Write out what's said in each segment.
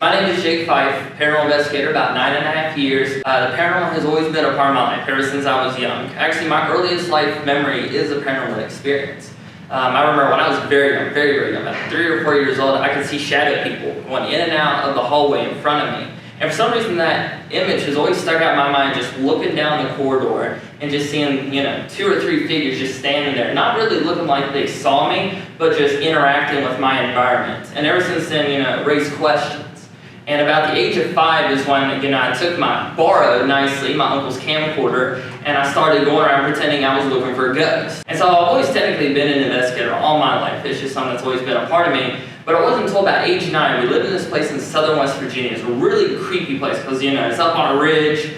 My name is Jake Fife, paranormal investigator, about 9.5 years. The paranormal has always been a part of my life, ever since I was young. Actually, my earliest life memory is a paranormal experience. I remember when I was very young, very young, about 3 or 4 years old, I could see shadow people going in and out of the hallway in front of me. And for some reason, that image has always stuck out in my mind, just looking down the corridor and just seeing, 2 or 3 figures just standing there, not really looking like they saw me, but just interacting with my environment. And ever since then, it raised questions. And about the age of 5 is when, I took borrowed nicely, my uncle's camcorder, and I started going around pretending I was looking for ghosts. And so I've always technically been an investigator all my life. It's just something that's always been a part of me. But it wasn't until about age 9, we lived in this place in southern West Virginia. It's a really creepy place because, it's up on a ridge,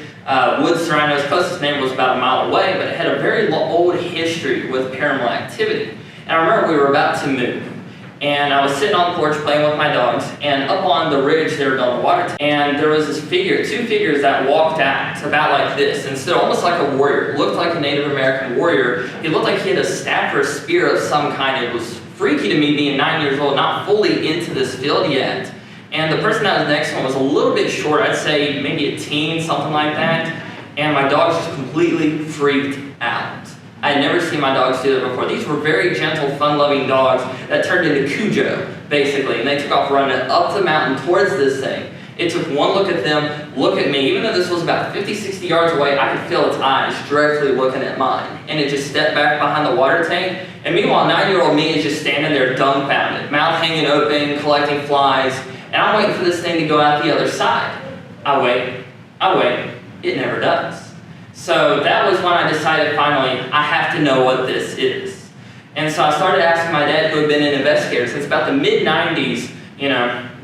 woods surrounding us. Closest neighbor was about a mile away, but it had a very old history with paranormal activity. And I remember we were about to move. And I was sitting on the porch playing with my dogs, and up on the ridge they were building a water tank. And there was this figure, 2 figures that walked out about like this, and stood almost like a warrior. It looked like a Native American warrior. He looked like he had a staff or a spear of some kind. It was freaky to me being 9 years old, not fully into this field yet. And the person that was next to him was a little bit short, I'd say maybe a teen, something like that. And my dogs just completely freaked out. I had never seen my dogs do that before. These were very gentle, fun-loving dogs that turned into Cujo, basically, and they took off running up the mountain towards this thing. It took one look at them, look at me. Even though this was about 50, 60 yards away, I could feel its eyes directly looking at mine. And it just stepped back behind the water tank. And meanwhile, 9-year-old me is just standing there dumbfounded, mouth hanging open, collecting flies. And I'm waiting for this thing to go out the other side. I wait. It never does. So that was when I decided finally, I have to know what this is. And so I started asking my dad, who had been an investigator since about the mid-90s,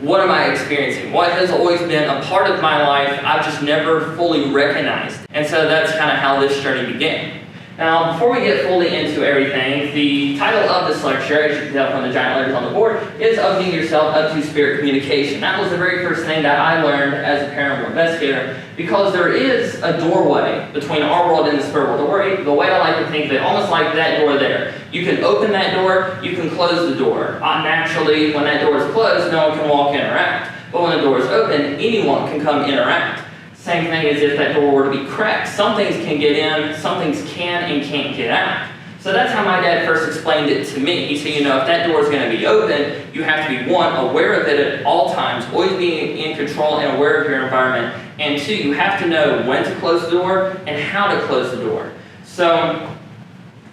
what am I experiencing? What has always been a part of my life I've just never fully recognized. And so that's kind of how this journey began. Now, before we get fully into everything, the title of this lecture, as you can tell from the giant letters on the board, is Opening Yourself Up to Spirit Communication. That was the very first thing that I learned as a paranormal investigator, because there is a doorway between our world and the spirit world. The way I like to think of it, almost like that door there. You can open that door, you can close the door. Naturally, when that door is closed, no one can walk in or out. But when the door is open, anyone can come interact. Same thing as if that door were to be cracked. Some things can get in, some things can and can't get out. So that's how my dad first explained it to me. He said, if that door is going to be open, you have to be, 1, aware of it at all times, always being in control and aware of your environment. And 2, you have to know when to close the door and how to close the door. So,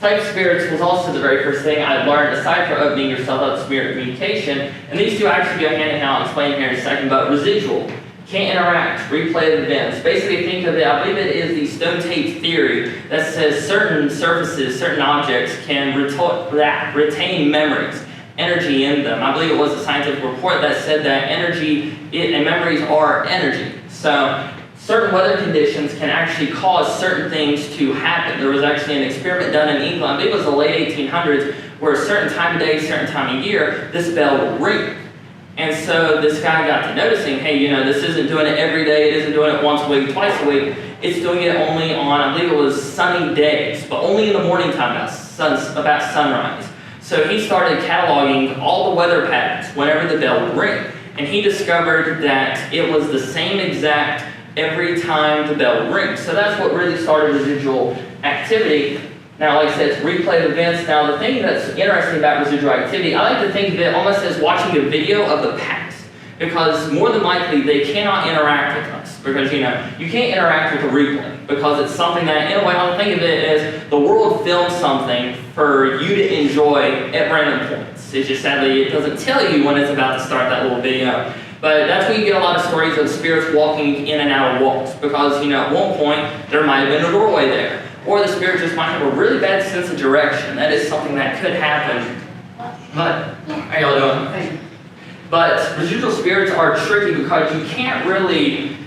type spirits was also the very first thing I learned, aside from opening yourself up to spirit communication. And these two actually go hand in hand. I'll explain here in a second, but residual. Can't interact, replay the events. Basically, think of it, I believe it is the stone tape theory that says certain surfaces, certain objects can retain memories, energy in them. I believe it was a scientific report that said that energy and memories are energy. So, certain weather conditions can actually cause certain things to happen. There was actually an experiment done in England, I believe it was the late 1800s, where a certain time of day, certain time of year, this bell would ring. And so this guy got to noticing, hey, this isn't doing it every day, it isn't doing it once a week, twice a week, it's doing it only on, I believe it was sunny days, but only in the morning time, about sunrise. So he started cataloging all the weather patterns whenever the bell would ring. And he discovered that it was the same exact every time the bell would ring. So that's what really started residual activity. Now, like I said, it's replay of events. Now, the thing that's interesting about residual activity, I like to think of it almost as watching a video of the past. Because more than likely, they cannot interact with us. Because, you can't interact with a replay. Because it's something that, in a way, I think of it as the world filmed something for you to enjoy at random points. It's just sadly, it doesn't tell you when it's about to start that little video. But that's when you get a lot of stories of spirits walking in and out of walls. Because, at one point, there might have been a doorway there. Or the spirit just might have a really bad sense of direction. That is something that could happen. But, how y'all doing? But residual spirits are tricky because you can't really,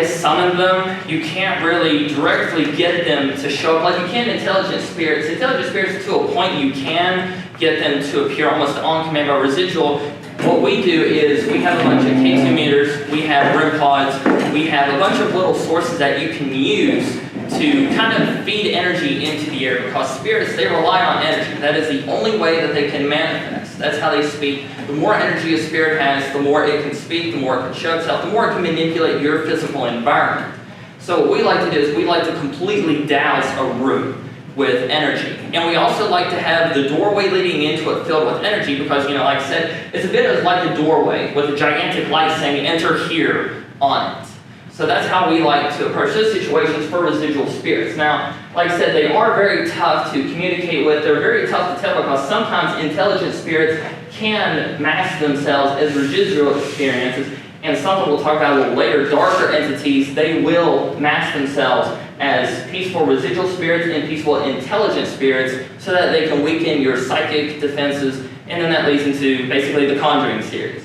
summon them. You can't really directly get them to show up. Like you can intelligent spirits. Intelligent spirits, to a point, you can get them to appear almost on command. But residual, what we do is we have a bunch of K2 meters, we have REM pods, we have a bunch of little sources that you can use to kind of feed energy into the air, because spirits, they rely on energy. That is the only way that they can manifest. has. That's how they speak. The more energy a spirit has, the more it can speak, the more it can show itself, the more it can manipulate your physical environment. So what we like to do is we like to completely douse a room with energy. And we also like to have the doorway leading into it filled with energy because, like I said, it's a bit of like a doorway with a gigantic light saying, enter here on it. So that's how we like to approach those situations for residual spirits. Now, like I said, they are very tough to communicate with. They're very tough to tell because sometimes intelligent spirits can mask themselves as residual experiences. And something we'll talk about a little later, darker entities, they will mask themselves as peaceful residual spirits and peaceful intelligent spirits so that they can weaken your psychic defenses, and then that leads into basically the Conjuring series.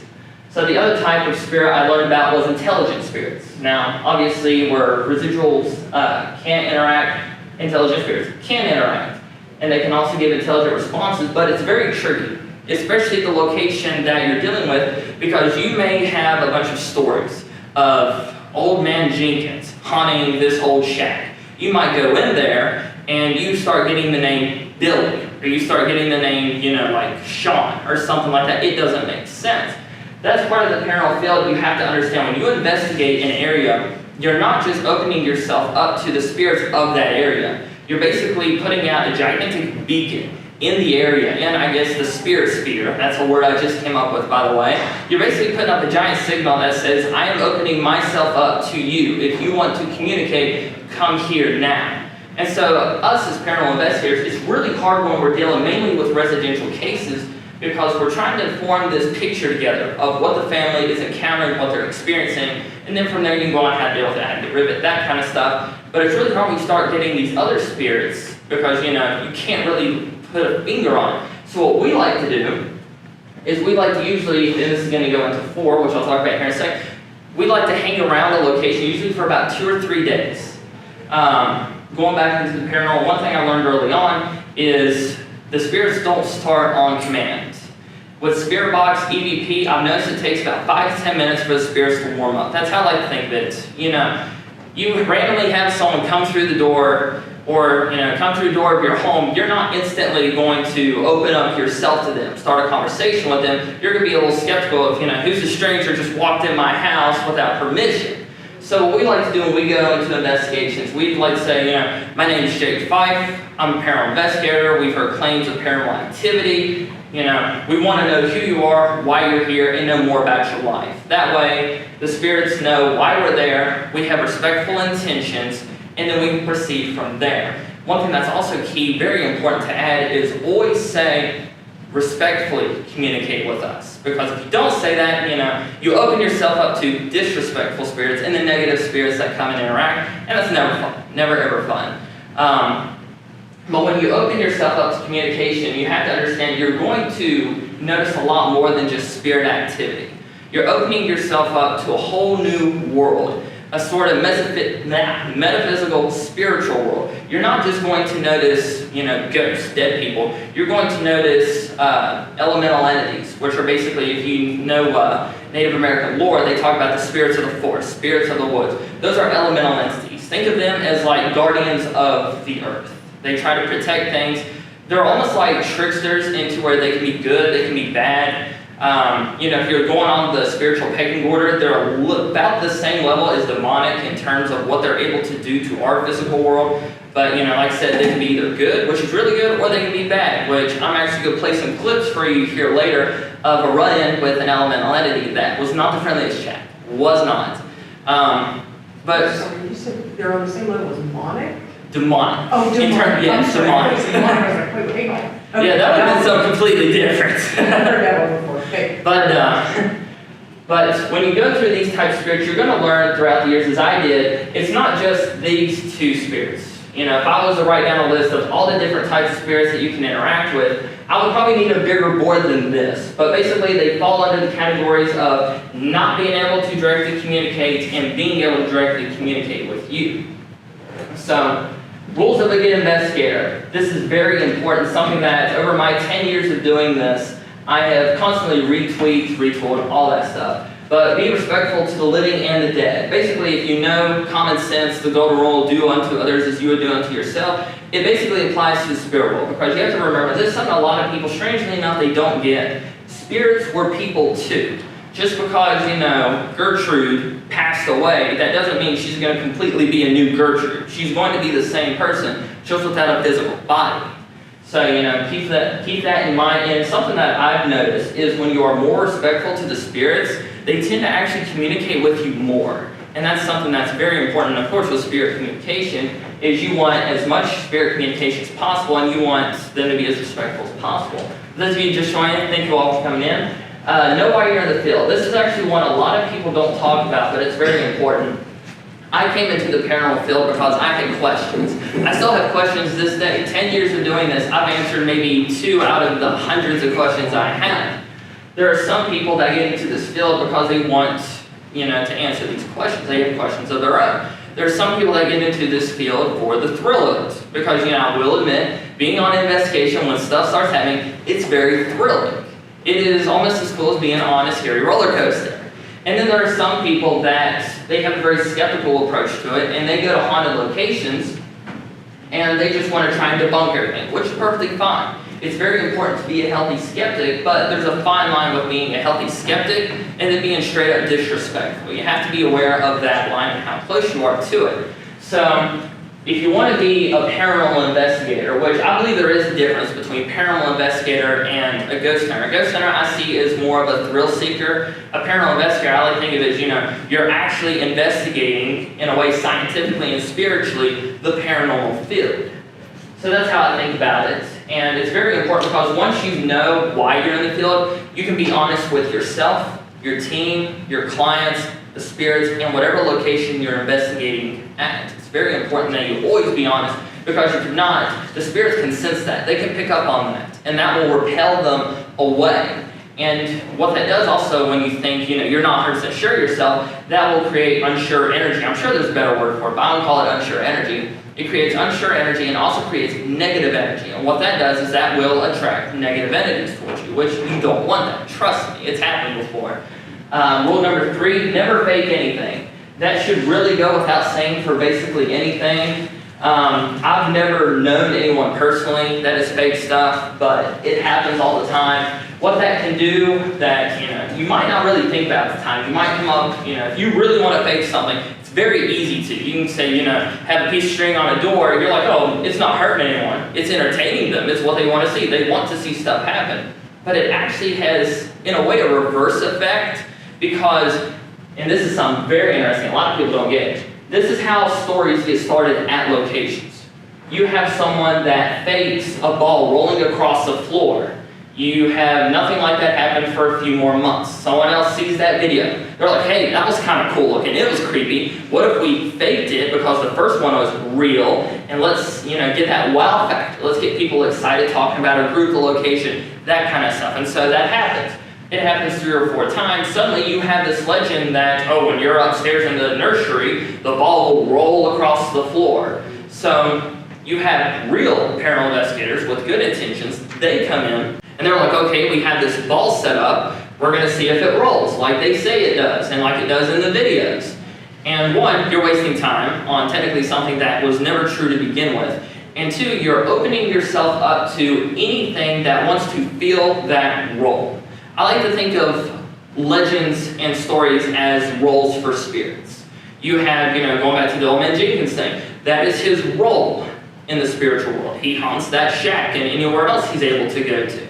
So the other type of spirit I learned about was intelligent spirits. Now, obviously, where residuals can't interact, intelligent spirits can interact. And they can also give intelligent responses, but it's very tricky, especially the location that you're dealing with, because you may have a bunch of stories of Old Man Jenkins haunting this old shack. You might go in there and you start getting the name Billy, or you start getting the name, like Sean, or something like that. It doesn't make sense. That's part of the paranormal field. You have to understand when you investigate an area, you're not just opening yourself up to the spirits of that area. You're basically putting out a gigantic beacon in the area, and I guess the spirit sphere, that's a word I just came up with, by the way. You're basically putting up a giant signal that says, I am opening myself up to you. If you want to communicate, come here now. And so us as paranormal investigators, it's really hard when we're dealing mainly with residential cases because we're trying to form this picture together of what the family is encountering, what they're experiencing, and then from there you can go on how to deal with that, how to get rid of it, that kind of stuff. But it's really hard when you start getting these other spirits because, you can't really put a finger on it. So what we like to do is we like to usually, and this is going to go into 4, which I'll talk about here in a second, we like to hang around a location usually for about 2 or 3 days. Going back into the paranormal, one thing I learned early on is the spirits don't start on command. With Spirit Box EVP, I've noticed it takes about 5 to 10 minutes for the spirits to warm up. That's how I like to think of it. You randomly have someone come through the door or come through the door of your home, you're not instantly going to open up yourself to them, start a conversation with them. You're going to be a little skeptical of, who's a stranger just walked in my house without permission. So what we like to do when we go into investigations, we like to say, my name is Fife, I'm a paranormal investigator, we've heard claims of paranormal activity, we want to know who you are, why you're here, and know more about your life. That way, the spirits know why we're there, we have respectful intentions, and then we can proceed from there. One thing that's also key, very important to add, is always say, respectfully communicate with us. Because if you don't say that, you open yourself up to disrespectful spirits and the negative spirits that come and interact, and that's never fun, never ever fun. But when you open yourself up to communication, you have to understand you're going to notice a lot more than just spirit activity. You're opening yourself up to a whole new world, a sort of metaphysical, spiritual world. You're not just going to notice, ghosts, dead people. You're going to notice elemental entities, which are basically, if you know Native American lore, they talk about the spirits of the forest, spirits of the woods. Those are elemental entities. Think of them as like guardians of the earth. They try to protect things. They're almost like tricksters into where they can be good, they can be bad. If you're going on the spiritual pecking order, they're about the same level as demonic in terms of what they're able to do to our physical world. But, like I said, they can be either good, which is really good, or they can be bad, which I'm actually going to play some clips for you here later of a run-in with an elemental entity that was not the friendliest chap. Was not. Sorry, you said they're on the same level as demonic? Demonic. Oh, demonic. Yes, demonic. I was like, wait, hang on. Okay, Yeah, that would have been something completely different. I've heard that one before. Okay. But when you go through these types of spirits, you're going to learn throughout the years, as I did, it's not just these 2 spirits. If I was to write down a list of all the different types of spirits that you can interact with, I would probably need a bigger board than this. But basically, they fall under the categories of not being able to directly communicate and being able to directly communicate with you. So, rules of a good investigator. This is very important, something that over my 10 years of doing this, I have constantly retweeted, all that stuff. but be respectful to the living and the dead. Basically, if you know common sense, the golden rule, do unto others as you would do unto yourself, it basically applies to the spirit world, because you have to remember, this is something a lot of people, strangely enough, they don't get. Spirits were people too. Just because, Gertrude passed away, that doesn't mean she's going to completely be a new Gertrude. She's going to be the same person, just without a physical body. So, keep that in mind. And something that I've noticed is when you are more respectful to the spirits, they tend to actually communicate with you more. And that's something that's very important. And of course, with spirit communication, is you want as much spirit communication as possible, and you want them to be as respectful as possible. For those of you just joining, thank you all for coming in. Know why you're in the field. This is actually one a lot of people don't talk about, but it's very important. I came into the paranormal field because I had questions. I still have questions this day. 10 years of doing this, I've answered maybe 2 out of the hundreds of questions I have. There are some people that get into this field because they want, to answer these questions. They have questions of their own. There are some people that get into this field for the thrill of it. Because, I will admit, being on investigation when stuff starts happening, it's very thrilling. It is almost as cool as being on a scary roller coaster. And then there are some people that they have a very skeptical approach to it, and they go to haunted locations, and they just want to try and debunk everything, which is perfectly fine. It's very important to be a healthy skeptic, but there's a fine line with being a healthy skeptic and then being straight up disrespectful. You have to be aware of that line and how close you are to it. So, if you want to be a paranormal investigator, which I believe there is a difference between paranormal investigator and a ghost hunter. A ghost hunter I see is more of a thrill seeker. A paranormal investigator, I like to think of it as, you're actually investigating, in a way, scientifically and spiritually, the paranormal field. So that's how I think about it. And it's very important because once you know why you're in the field, you can be honest with yourself, your team, your clients, the spirits, and whatever location you're investigating at. It's very important that you always be honest, because if you're not, the spirits can sense that. They can pick up on that, and that will repel them away. And what that does also, when you think, you're not 100% sure yourself, that will create unsure energy. I'm sure there's a better word for it, but I don't call it unsure energy. It creates unsure energy and also creates negative energy. And what that does is that will attract negative entities towards you, which you don't want that. Trust me, it's happened before. Rule number 3, never fake anything. That should really go without saying for basically anything. I've never known anyone personally that is fake stuff, but it happens all the time. What that can do that, you might not really think about at the time. You might come up, if you really want to fake something, it's very easy to. You can say, have a piece of string on a door, and you're like, oh, it's not hurting anyone. It's entertaining them. It's what they want to see. They want to see stuff happen. But it actually has, in a way, a reverse effect, because, and this is something very interesting, a lot of people don't get it. This is how stories get started at locations. You have someone that fakes a ball rolling across the floor. You have nothing like that happen for a few more months. Someone else sees that video. They're like, hey, that was kind of cool looking. It was creepy. What if we faked it because the first one was real? And let's, get that wow factor. Let's get people excited talking about our group, the location, that kind of stuff. And so that happens. It happens 3 or 4 times. Suddenly you have this legend that, when you're upstairs in the nursery, the ball will roll across the floor. So you have real paranormal investigators with good intentions. They come in, and they're like, okay, we have this ball set up. We're going to see if it rolls like they say it does and like it does in the videos. And 1, you're wasting time on technically something that was never true to begin with. And 2, you're opening yourself up to anything that wants to feel that roll. I like to think of legends and stories as roles for spirits. You have, going back to the old man Jenkins thing, that is his role in the spiritual world. He haunts that shack and anywhere else he's able to go to.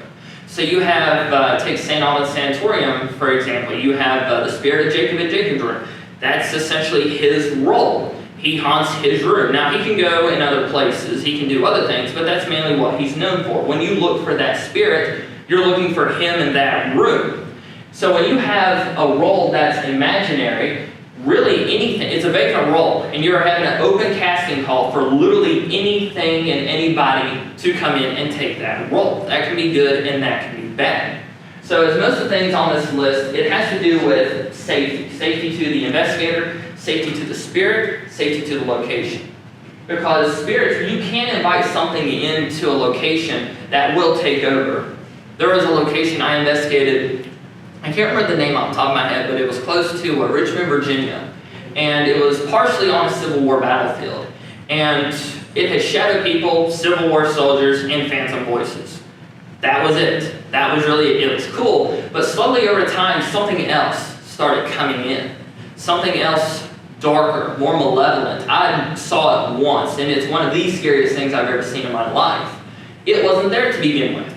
So you have, take St. Albans Sanatorium, for example. You have the spirit of Jacob in Jacob's room. That's essentially his role. He haunts his room. Now, he can go in other places. He can do other things, but that's mainly what he's known for. When you look for that spirit, you're looking for him in that room. So when you have a role that's imaginary, really anything, it's a vacant role, and you're having an open casting call for literally anything and anybody to come in and take that role. That can be good and that can be bad. So as most of the things on this list, it has to do with safety. Safety to the investigator, safety to the spirit, safety to the location. Because spirits, you can invite something into a location that will take over. There was a location I investigated I can't remember the name off the top of my head, but it was close to Richmond, Virginia. And it was partially on a Civil War battlefield. And it had shadow people, Civil War soldiers, and phantom voices. That was it. That was really it. It was cool. But slowly over time, something else started coming in. Something else darker, more malevolent. I saw it once, and it's one of the scariest things I've ever seen in my life. It wasn't there to begin with.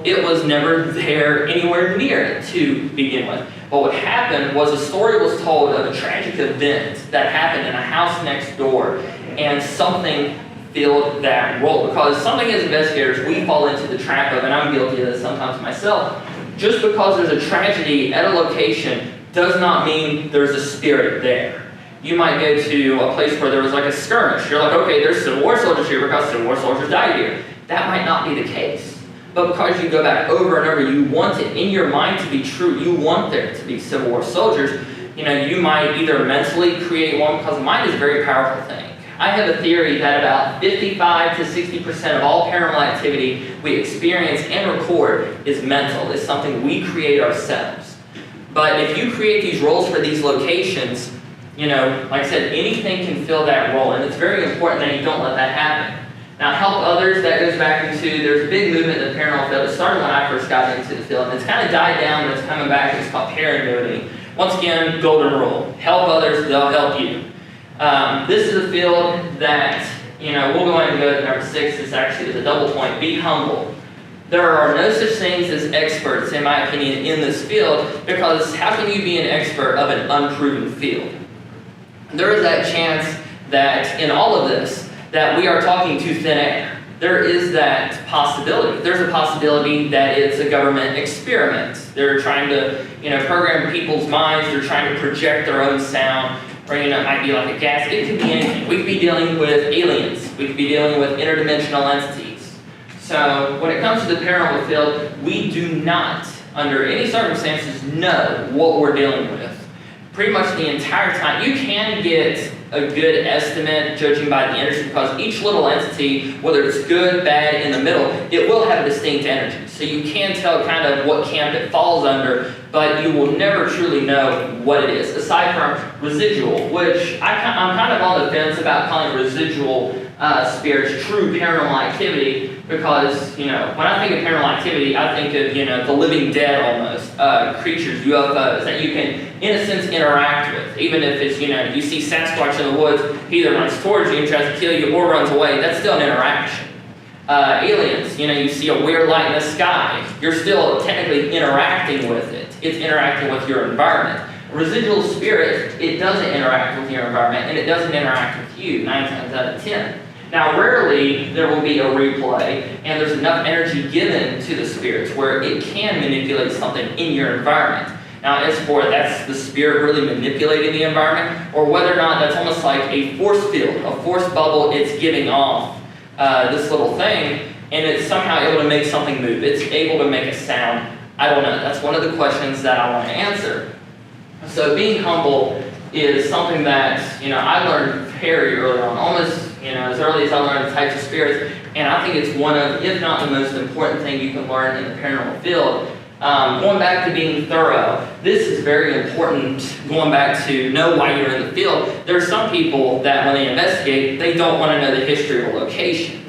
It was never there anywhere near it to begin with. But what happened was a story was told of a tragic event that happened in a house next door, and something filled that role. Because something as investigators, we fall into the trap of, and I'm guilty of this sometimes myself, just because there's a tragedy at a location does not mean there's a spirit there. You might go to a place where there was like a skirmish. You're like, okay, there's Civil War soldiers here because Civil War soldiers died here. That might not be the case. But because you go back over and over, you want it in your mind to be true. You want there to be Civil War soldiers. You might either mentally create one, because the mind is a very powerful thing. I have a theory that about 55 to 60% of all paranormal activity we experience and record is mental. It's something we create ourselves. But if you create these roles for these locations, like I said, anything can fill that role, and it's very important that you don't let that happen. Now, help others, that goes back into, there's a big movement in the paranormal field. It started when I first got into the field, and it's kind of died down, but it's coming back. It's called paranoia. Once again, golden rule. Help others, they'll help you. This is a field that, we'll go ahead and go to number 6. This actually is a double point. Be humble. There are no such things as experts, in my opinion, in this field, because how can you be an expert of an unproven field? There is that chance that in all of this, that we are talking to thin air. There is that possibility. There's a possibility that it's a government experiment. They're trying to, program people's minds. They're trying to project their own sound. Or, it might be like a gas. It could be anything. We could be dealing with aliens. We could be dealing with interdimensional entities. So when it comes to the paranormal field, we do not, under any circumstances, know what we're dealing with. Pretty much the entire time. You can get a good estimate judging by the energy, because each little entity, whether it's good, bad, in the middle, it will have a distinct energy. So you can tell kind of what camp it falls under, but you will never truly know what it is, aside from residual, which I'm kind of on the fence about calling residual spirits true paranormal activity, because, when I think of paranormal activity, I think of, the living dead almost, creatures, UFOs, that you can, in a sense, interact with. Even if it's, you see Sasquatch in the woods, he either runs towards you and tries to kill you or runs away, that's still an interaction. Aliens, you see a weird light in the sky, you're still technically interacting with it. It's interacting with your environment. A residual spirit, it doesn't interact with your environment, and it doesn't interact with you 9 times out of 10. Now, rarely there will be a replay, and there's enough energy given to the spirits where it can manipulate something in your environment. Now, as for that's the spirit really manipulating the environment, or whether or not that's almost like a force field, a force bubble it's giving off this little thing, and it's somehow able to make something move. It's able to make a sound. I don't know. That's one of the questions that I want to answer. So being humble is something that, I learned very early on, almost, as early as I learned the types of spirits, and I think it's one of, if not the most important thing you can learn in the paranormal field. Going back to being thorough, this is very important, going back to know why you're in the field. There are some people that when they investigate, they don't want to know the history of a location.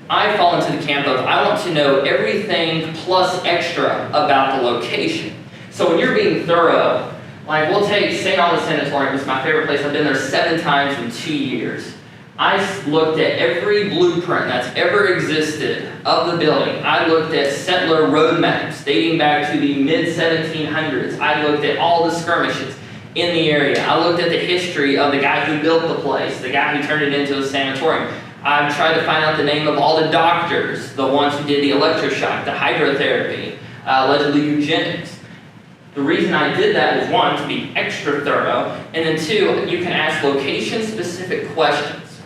I fall into the camp of, I want to know everything plus extra about the location. So when you're being thorough, like we'll take St. Albans Sanatorium, it's my favorite place. I've been there 7 times in 2 years. I looked at every blueprint that's ever existed of the building. I looked at settler road maps dating back to the mid-1700s. I looked at all the skirmishes in the area. I looked at the history of the guy who built the place, the guy who turned it into a sanatorium. I tried to find out the name of all the doctors, the ones who did the electroshock, the hydrotherapy, allegedly eugenics. The reason I did that is 1, to be extra thorough, and then 2, you can ask location-specific questions.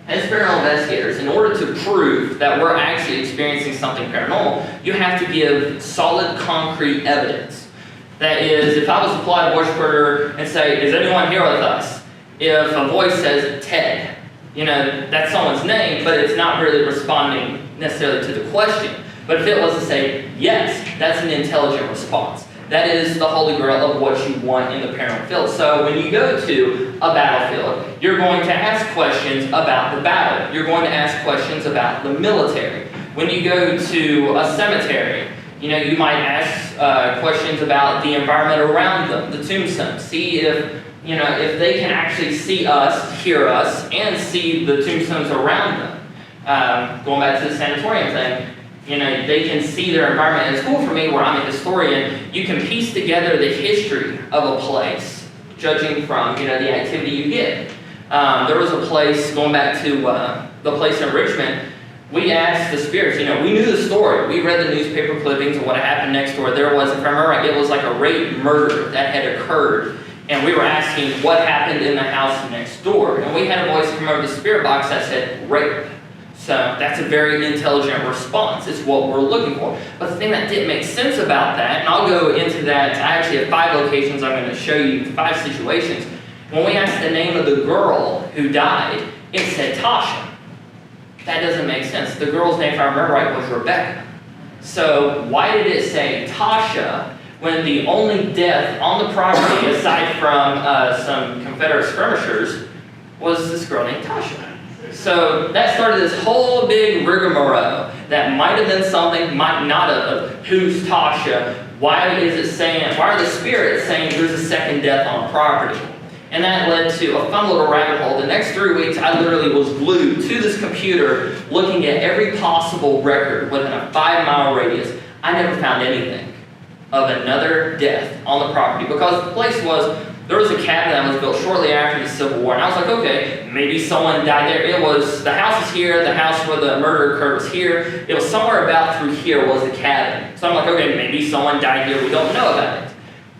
As paranormal investigators, in order to prove that we're actually experiencing something paranormal, you have to give solid, concrete evidence. That is, if I was to pull out a voice recorder and say, is anyone here with us? If a voice says Ted, that's someone's name, but it's not really responding necessarily to the question. But if it was to say yes, that's an intelligent response. that is the holy grail of what you want in the paranormal field. So when you go to a battlefield, you're going to ask questions about the battle. You're going to ask questions about the military. When you go to a cemetery, you might ask questions about the environment around them, the tombstone. See if they can actually see us, hear us, and see the tombstones around them. Going back to the sanatorium thing, they can see their environment. And it's cool for me, where I'm a historian, you can piece together the history of a place, judging from, the activity you get. There was a place, going back to the place in Richmond, we asked the spirits, we knew the story. We read the newspaper clippings of what happened next door. There was, if I remember right, it was like a rape murder that had occurred. And we were asking what happened in the house next door. And we had a voice from over the spirit box that said, rape. So that's a very intelligent response. It's what we're looking for. But the thing that didn't make sense about that, and I'll go into that, I actually have 5 locations. I'm going to show you 5 situations. When we asked the name of the girl who died, it said Tasha. That doesn't make sense. The girl's name, if I remember right, was Rebecca. So why did it say Tasha when the only death on the property, aside from some Confederate skirmishers, was this girl named Tasha? So that started this whole big rigmarole that might have been something, might not have. Who's Tasha? Why are the spirits saying there's a second death on the property? And that led to a fun little rabbit hole. The next 3 weeks, I literally was glued to this computer looking at every possible record within a 5-mile radius. I never found anything of another death on the property, because the place there was a cabin that was built shortly after the Civil War, and I was like, okay, maybe someone died there. The house is here, the house where the murder occurred was here. It was somewhere about through here was the cabin. So I'm like, okay, maybe someone died here, we don't know about it.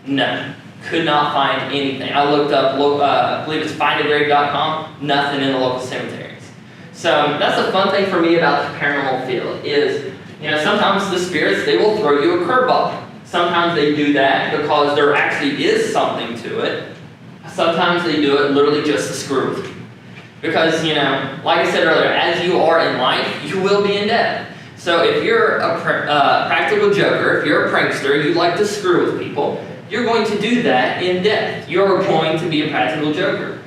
No. Could not find anything. I looked up, I believe it's findagrave.com, nothing in the local cemeteries. So that's the fun thing for me about the paranormal field is, sometimes the spirits, they will throw you a curveball. Sometimes they do that because there actually is something to it. Sometimes they do it literally just to screw with you. Because, like I said earlier, as you are in life, you will be in death. So if you're a practical joker, if you're a prankster, you like to screw with people, you're going to do that in death. You're going to be a practical joker.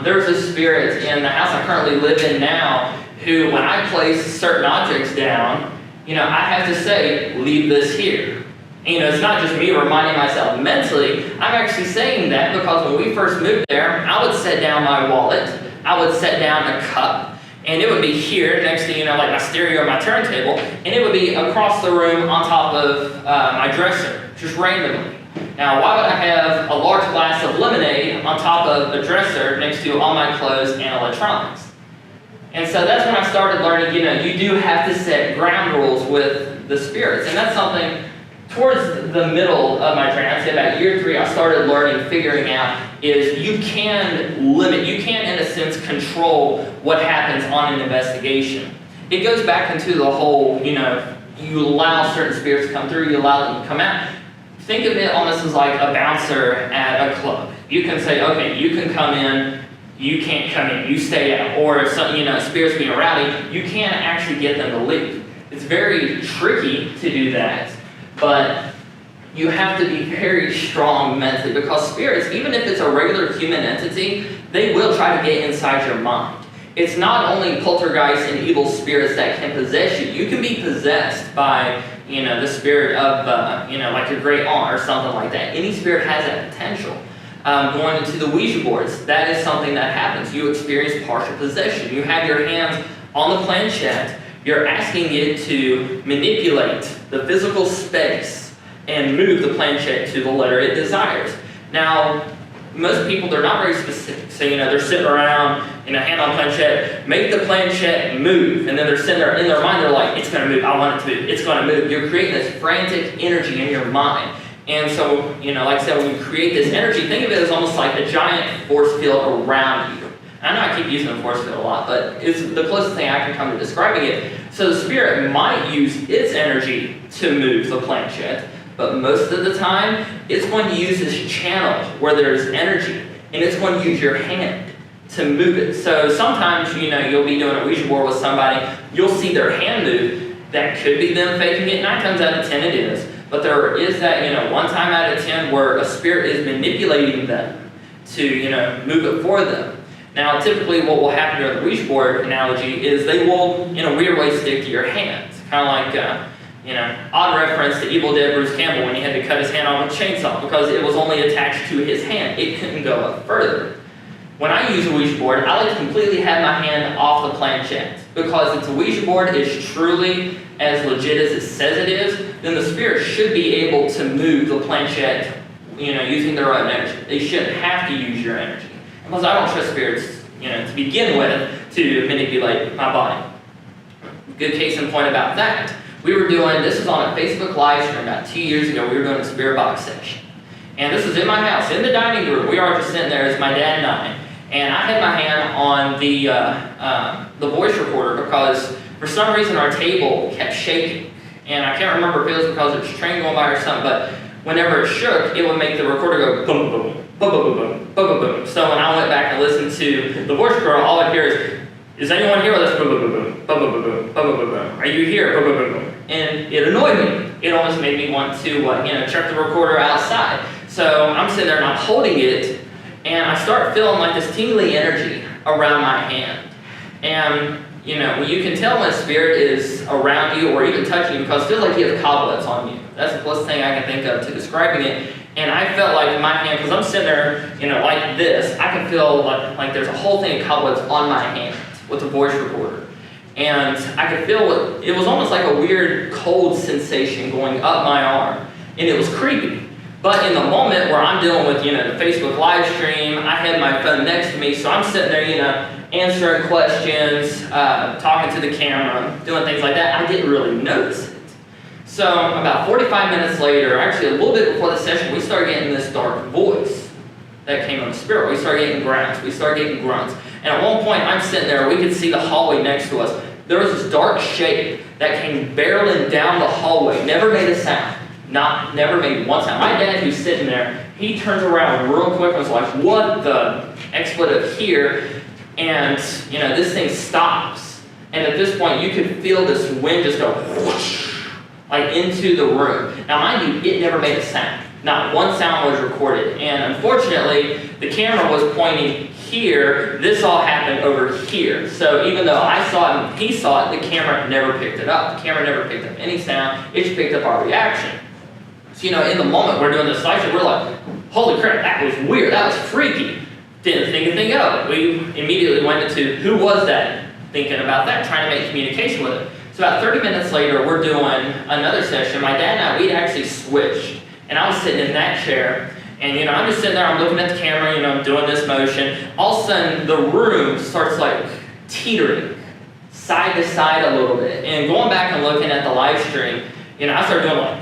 There's a spirit in the house I currently live in now who, when I place certain objects down, I have to say, leave this here. And, it's not just me reminding myself mentally. I'm actually saying that because when we first moved there, I would set down my wallet, I would set down a cup, and it would be here next to, like my stereo or my turntable, and it would be across the room on top of my dresser, just randomly. Now, why would I have a large glass of lemonade on top of a dresser next to all my clothes and electronics? And so that's when I started learning, you do have to set ground rules with the spirits. And that's something, towards the middle of my training, I'd say about year 3, I started learning, figuring out, is you can, in a sense, control what happens on an investigation. It goes back into the whole, you allow certain spirits to come through, you allow them to come out. Think of it almost as like a bouncer at a club. You can say, okay, you can come in, you can't come in, you stay out. Or if some, spirits being rowdy, you can't actually get them to leave. It's very tricky to do that, but you have to be very strong mentally, because spirits, even if it's a regular human entity, they will try to get inside your mind. It's not only poltergeists and evil spirits that can possess you. You can be possessed by, the spirit of, like your great aunt or something like that. Any spirit has that potential. Going into the Ouija boards, that is something that happens. You experience partial possession. You have your hands on the planchette. You're asking it to manipulate the physical space and move the planchette to the letter it desires. Now, most people, they're not very specific. So, they're sitting around, hand on planchette, make the planchette move. And then they're sitting there, in their mind, they're like, it's going to move, I want it to move, it's going to move. You're creating this frantic energy in your mind. And so, like I said, when you create this energy, think of it as almost like a giant force field around you. I know I keep using the force field a lot, but it's the closest thing I can come to describing it. So the spirit might use its energy to move the planchette, but most of the time, it's going to use this channel where there's energy, and it's going to use your hand to move it. So sometimes, you'll be doing a Ouija board with somebody, you'll see their hand move. That could be them faking it. 9 times out of 10 it is. But there is that, one time out of 10 where a spirit is manipulating them to, move it for them. Now, typically what will happen during the Ouija board analogy is they will, in a weird way, stick to your hands. Kind of like, odd reference to Evil Dead Bruce Campbell when he had to cut his hand off with a chainsaw because it was only attached to his hand. It couldn't go up further. When I use a Ouija board, I like to completely have my hand off the planchette because if the Ouija board is truly as legit as it says it is, then the spirit should be able to move the planchette, using their own energy. They shouldn't have to use your energy. Because I don't trust spirits, to begin with, to manipulate my body. Good case in point about that. This was on a Facebook live stream about 2 years ago. We were doing a spirit box session. And this was in my house, in the dining room. We are just sitting there, it's my dad and I. And I had my hand on the voice recorder because for some reason our table kept shaking. And I can't remember if it was because there was a train going by or something, but whenever it shook, it would make the recorder go boom, boom, boom, boom, boom, boom, boom, boom. So when I went back and listened to the voice recorder, all I'd hear is anyone here with us? Boom, boom, boom, boom, boom, boom, boom, boom, boom, boom, boom. Are you here? Boom, boom, boom, boom. And it annoyed me. It almost made me want to, check the recorder outside. So I'm sitting there and I'm holding it, and I start feeling like this tingly energy around my hand. And, you can tell when a spirit is around you or even touching you because it feels like you have cobwebs on you. That's the closest thing I can think of to describing it. And I felt like my hand, because I'm sitting there, like this, I can feel like there's a whole thing of cobwebs on my hand with the voice recorder. And I could feel it was almost like a weird cold sensation going up my arm. And it was creepy. But in the moment where I'm dealing with, the Facebook live stream, I had my phone next to me, so I'm sitting there, answering questions, talking to the camera, doing things like that. I didn't really notice it. So about 45 minutes later, actually a little bit before the session, we started getting this dark voice that came on the spirit. We started getting growls. We started getting grunts. And at one point, I'm sitting there, we could see the hallway next to us. There was this dark shape that came barreling down the hallway, never made a sound. Never made one sound. My dad, who's sitting there, he turns around real quick and was like, what the expletive here? And, this thing stops. And at this point, you could feel this wind just go whoosh, into the room. Now, mind you, it never made a sound. Not one sound was recorded. And unfortunately, the camera was pointing here. This all happened over here. So even though I saw it and he saw it, the camera never picked it up. The camera never picked up any sound. It just picked up our reaction. So, in the moment we're doing this slideshow, we're like, holy crap, that was weird. That was freaky. Didn't think a thing of it. We immediately went into who was that, thinking about that, trying to make communication with it. So about 30 minutes later, we're doing another session. My dad and I, we'd actually switched. And I was sitting in that chair. And, I'm just sitting there, I'm looking at the camera, I'm doing this motion. All of a sudden, the room starts, teetering side to side a little bit. And going back and looking at the live stream, I started doing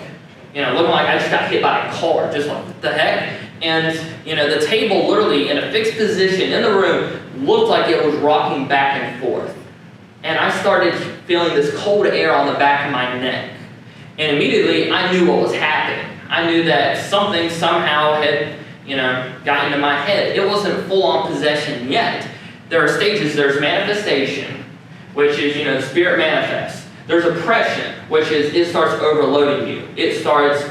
looking like I just got hit by a car. Just like, what the heck? And, the table literally in a fixed position in the room looked like it was rocking back and forth. And I started feeling this cold air on the back of my neck. And immediately, I knew what was happening. I knew that something somehow had, got into my head. It wasn't full-on possession yet. There are stages. There's manifestation, which is, the spirit manifests. There's oppression, which is it starts overloading you. It starts,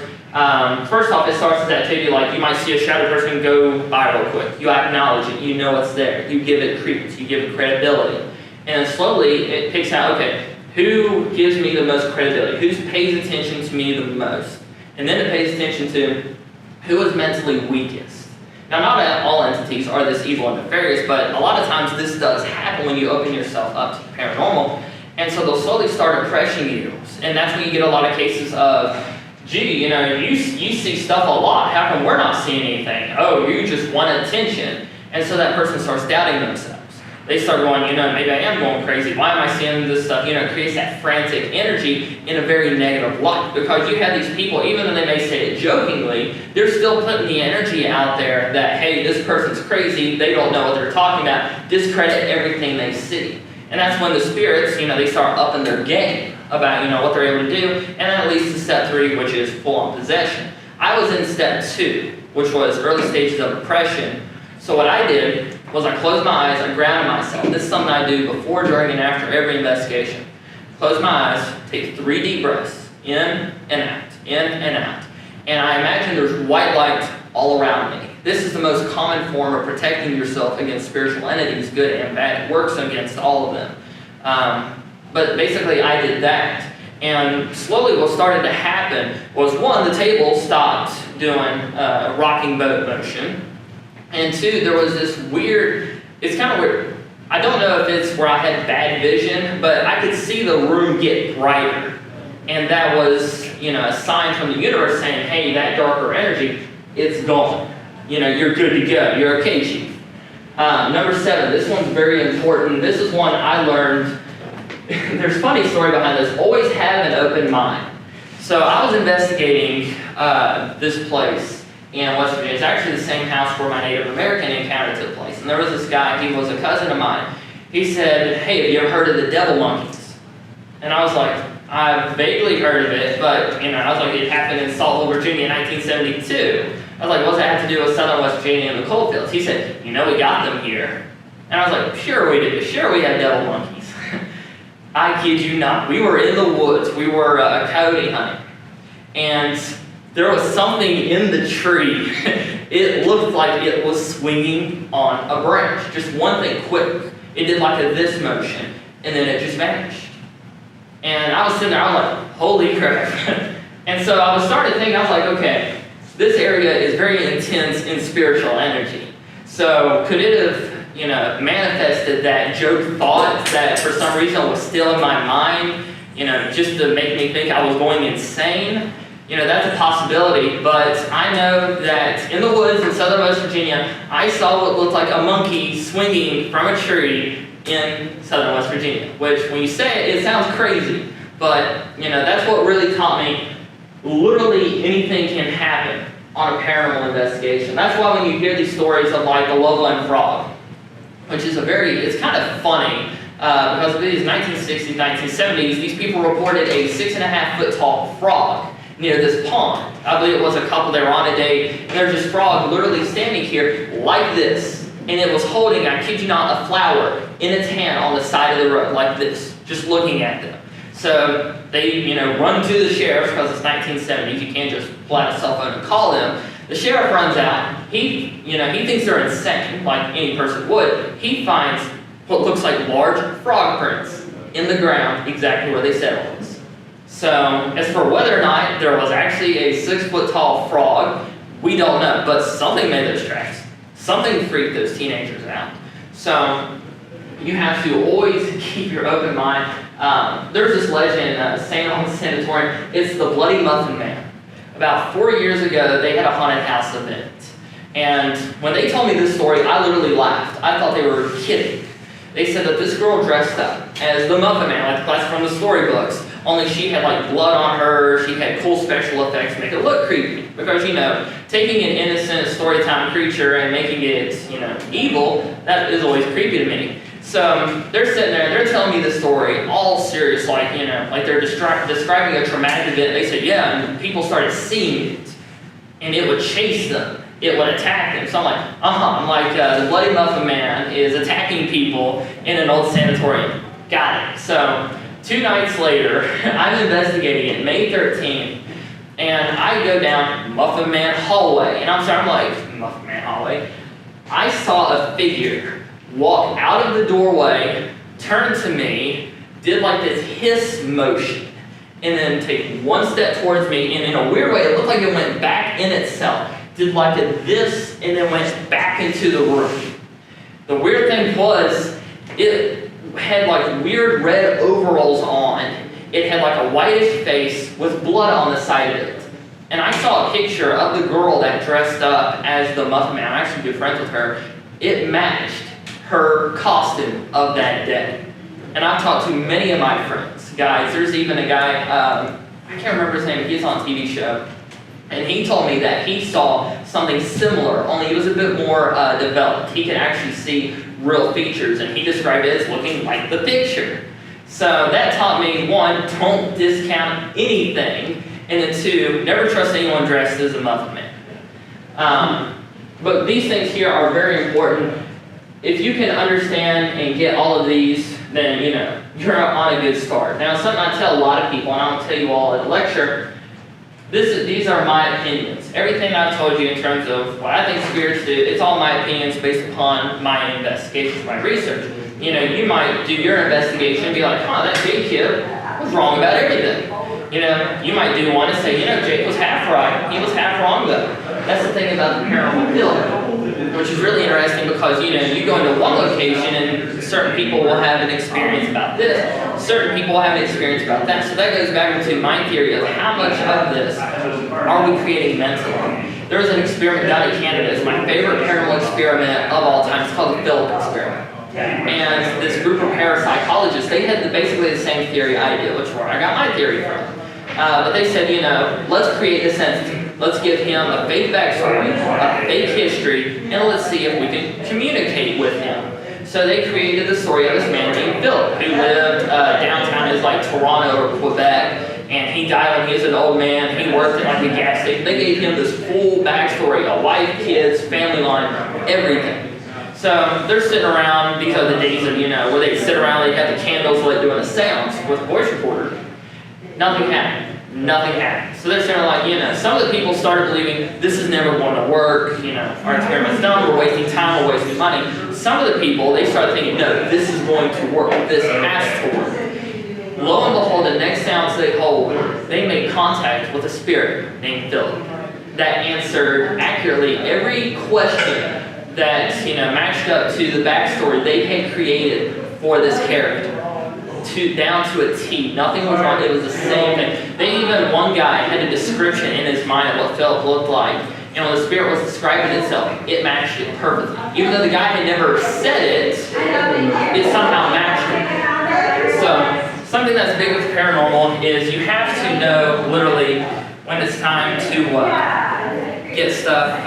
first off, it starts as activity like you might see a shadow person go by real quick. You acknowledge it. You know it's there. You give it credence. You give it credibility. And then slowly it picks out, okay, who gives me the most credibility? Who pays attention to me the most? And then it pays attention to who is mentally weakest. Now, not all entities are this evil and nefarious, but a lot of times this does happen when you open yourself up to the paranormal. And so they'll slowly start oppressing you. And that's when you get a lot of cases of, gee, you see stuff a lot. How come we're not seeing anything? Oh, you just want attention. And so that person starts doubting themselves. They start going, maybe I am going crazy. Why am I seeing this stuff? It creates that frantic energy in a very negative light. Because you have these people, even though they may say it jokingly, they're still putting the energy out there that, hey, this person's crazy. They don't know what they're talking about. Discredit everything they see. And that's when the spirits, they start upping their game about, what they're able to do. And that leads to step 3, which is full-on possession. I was in step 2, which was early stages of oppression. So what I did was I closed my eyes, I grounded myself. This is something I do before, during, and after every investigation. Close my eyes, take 3 deep breaths, in and out. in and out. And I imagine there's white light all around me. This is the most common form of protecting yourself against spiritual entities, good and bad. It works against all of them. But basically I did that. And slowly what started to happen was, one, the table stopped doing rocking boat motion. And two, there was this weird, it's kind of weird. I don't know if it's where I had bad vision, but I could see the room get brighter. And that was, a sign from the universe saying, hey, that darker energy, it's gone. You're good to go. You're okay, Chief. Number 7, this one's very important. This is one I learned. There's a funny story behind this. Always have an open mind. So I was investigating this place in West Virginia. It's actually the same house where my Native American encounter took place. And there was this guy, he was a cousin of mine. He said, hey, have you ever heard of the devil monkeys? And I was like, I've vaguely heard of it, but I was like, it happened in Saltville, Virginia in 1972. I was like, what does that have to do with southern West Virginia and the coal fields? He said, we got them here. And I was like, sure we do. Sure we have devil monkeys. I kid you not. We were in the woods. We were coyote hunting. And there was something in the tree. It looked like it was swinging on a branch. Just one thing, quick. It did like a this motion, and then it just vanished. And I was sitting there, I was like, holy crap. And so I was starting to think, I was like, okay, this area is very intense in spiritual energy. So could it have, manifested that joke thought that for some reason was still in my mind, just to make me think I was going insane? That's a possibility, but I know that in the woods in southern West Virginia, I saw what looked like a monkey swinging from a tree in southern West Virginia, which when you say it, it sounds crazy, but that's what really taught me literally anything can happen on a paranormal investigation. That's why when you hear these stories of like the Loveland frog, which is it's kind of funny, because of these 1960s, 1970s, these people reported a 6.5 foot tall frog near this pond. I believe it was a couple, they were on a date, and there's this frog literally standing here like this, and it was holding, I kid you not, a flower in its hand on the side of the road like this, just looking at them. So they, run to the sheriff, because it's 1970s, you can't just pull out a cell phone and call them. The sheriff runs out, he thinks they're insane, like any person would. He finds what looks like large frog prints in the ground, exactly where they said it was. So, as for whether or not there was actually a 6 foot tall frog, we don't know, but something made those tracks. Something freaked those teenagers out. So, you have to always keep your open mind. There's this legend in St. Albans Sanatorium. It's the Bloody Muffin Man. About 4 years ago, they had a haunted house event. And when they told me this story, I literally laughed. I thought they were kidding. They said that this girl dressed up as the Muffin Man, like the class from the storybooks, only she had like blood on her, she had cool special effects to make it look creepy. Because, taking an innocent storytime creature and making it, evil, that is always creepy to me. So they're sitting there, they're telling me the story, all serious, like they're describing a traumatic event. They said, yeah, and people started seeing it, and it would chase them, it would attack them. So I'm like, I'm like, the Bloody Muffin Man is attacking people in an old sanatorium. Got it. So 2 nights later, I'm investigating it, May 13th, and I go down Muffin Man hallway, and I'm like, Muffin Man hallway? I saw a figure walk out of the doorway, turn to me, did like this hiss motion, and then take one step towards me, and in a weird way, it looked like it went back in itself. Did like a this, and then went back into the room. The weird thing was, it had like weird red overalls on. It had like a whitish face with blood on the side of it. And I saw a picture of the girl that dressed up as the Muffin Man. I'm actually good friends with her. It matched her costume of that day. And I've talked to many of my friends. Guys, there's even a guy, I can't remember his name, he's on a TV show. And he told me that he saw something similar, only it was a bit more developed. He could actually see real features, and he described it as looking like the picture. So that taught me, 1, don't discount anything, and then 2, never trust anyone dressed as a Muffin Man. But these things here are very important. If you can understand and get all of these, then you're on a good start. Now, something I tell a lot of people, and I'll tell you all at the lecture, These are my opinions. Everything I've told you in terms of what I think spirits do, it's all my opinions based upon my investigations, my research. You know, you might do your investigation and be like, huh, that big kid was wrong about everything. You know, you might do one and say, you know, Jake was half right, he was half wrong though. That's the thing about the paranormal field, which is really interesting because, you know, you go into one location and certain people will have an experience about this, certain people will have an experience about that. So that goes back into my theory of how much of this are we creating mentally. There was an experiment done in Canada. It's my favorite paranormal experiment of all time. It's called the Philip experiment. And this group of parapsychologists, they had basically the same theory I did, which is where I got my theory from. But they said, you know, let's create this entity. Let's give him a fake backstory, a fake history, and let's see if we can communicate with him. So they created the story of this man named Philip, who lived downtown is like Toronto or Quebec, and he died when he was an old man. He worked at like a gas station. They gave him this full backstory, a wife, kids, family line, everything. So they're sitting around, these are the days of, you know, where they sit around, they have the candles lit doing a seance with a voice recorder. Nothing happened. Nothing happened. So they're saying like, you know, some of the people started believing this is never going to work, you know, our experiment's done, we're wasting time, we're wasting money. Some of the people, they started thinking, no, this is going to work, this has to work. Lo and behold, the next seance they hold, they made contact with a spirit named Philip that answered accurately every question that, you know, matched up to the backstory they had created for this character. Down to a T. Nothing was wrong. It was the same thing. They even, one guy had a description in his mind of what Philip looked like. And when the spirit was describing itself, it matched it perfectly. Even though the guy had never said it, it somehow matched it. So, something that's big with paranormal is you have to know, literally, when it's time to get stuff,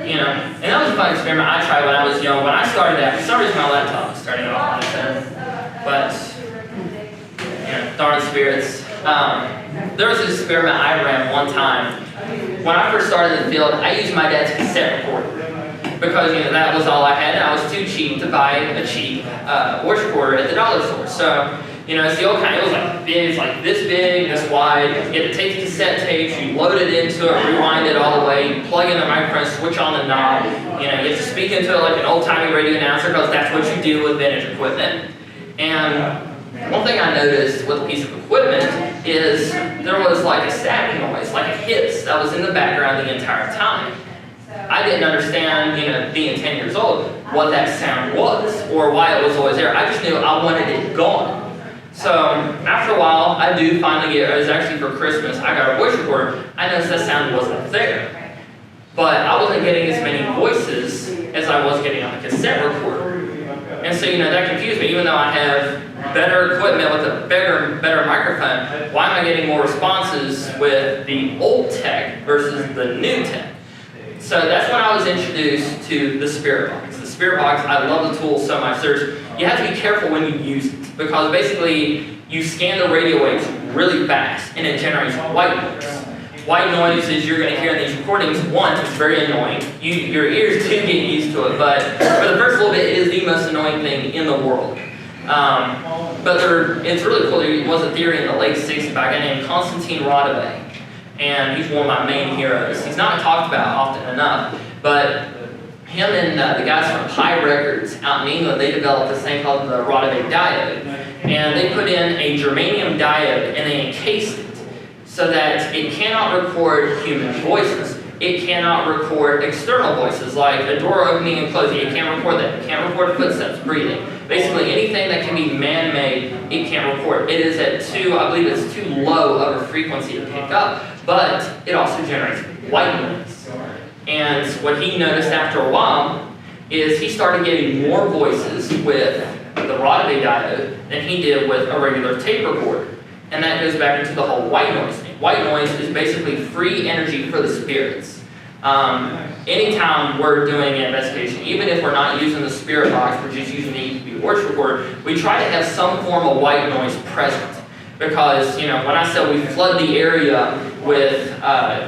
you know. And that was a fun experiment I tried when I was young. When I started that, for some reason my laptop was starting off on its own. But, darn spirits. There was this experiment I ran one time. When I first started in the field, I used my dad's cassette recorder because, you know, that was all I had, and I was too cheap to buy a cheap voice recorder at the dollar store. So, you know, it's the old kind. It was like big, it's like this big, this wide. You had to take the cassette tapes, you load it into it, rewind it all the way, you plug in the microphone, switch on the knob. You know, you have to speak into it like an old-timey radio announcer because that's what you do with vintage equipment. And one thing I noticed with a piece of equipment is there was like a static noise, like a hiss that was in the background the entire time. I didn't understand, you know, being 10 years old, what that sound was or why it was always there. I just knew I wanted it gone. So after a while, I do finally get, it was actually for Christmas, I got a voice recorder. I noticed that sound wasn't there. But I wasn't getting as many voices as I was getting on the cassette recorder. And so, you know, that confused me. Even though I have better equipment with a better microphone, why am I getting more responses with the old tech versus the new tech? So that's when I was introduced to the Spirit Box. The Spirit Box, I love the tool so much. You have to be careful when you use it because basically you scan the radio waves really fast and it generates white noise. White noise is you're going to hear in these recordings. One, it's very annoying. Your ears do get used to it, but for the first little bit, it is the most annoying thing in the world. But it's really cool. There was a theory in the late 60s by a guy named Constantine Rodaway, and he's one of my main heroes. He's not talked about often enough, but him and the guys from Pi Records out in England, they developed this thing called the Rodaway diode, and they put in a germanium diode and they encased it so that it cannot record human voices. It cannot record external voices like a door opening and closing. It can't record that. It can't record footsteps, breathing. Basically anything that can be man-made, it can't record. It is at I believe it's too low of a frequency to pick up, but it also generates white noise. And what he noticed after a while is he started getting more voices with the Rodaway diode than he did with a regular tape recorder. And that goes back into the whole white noise thing. White noise is basically free energy for the spirits. Anytime we're doing an investigation, even if we're not using the Spirit Box, we're just using the EVP voice recorder, we try to have some form of white noise present. Because, you know, when I said we flood the area with,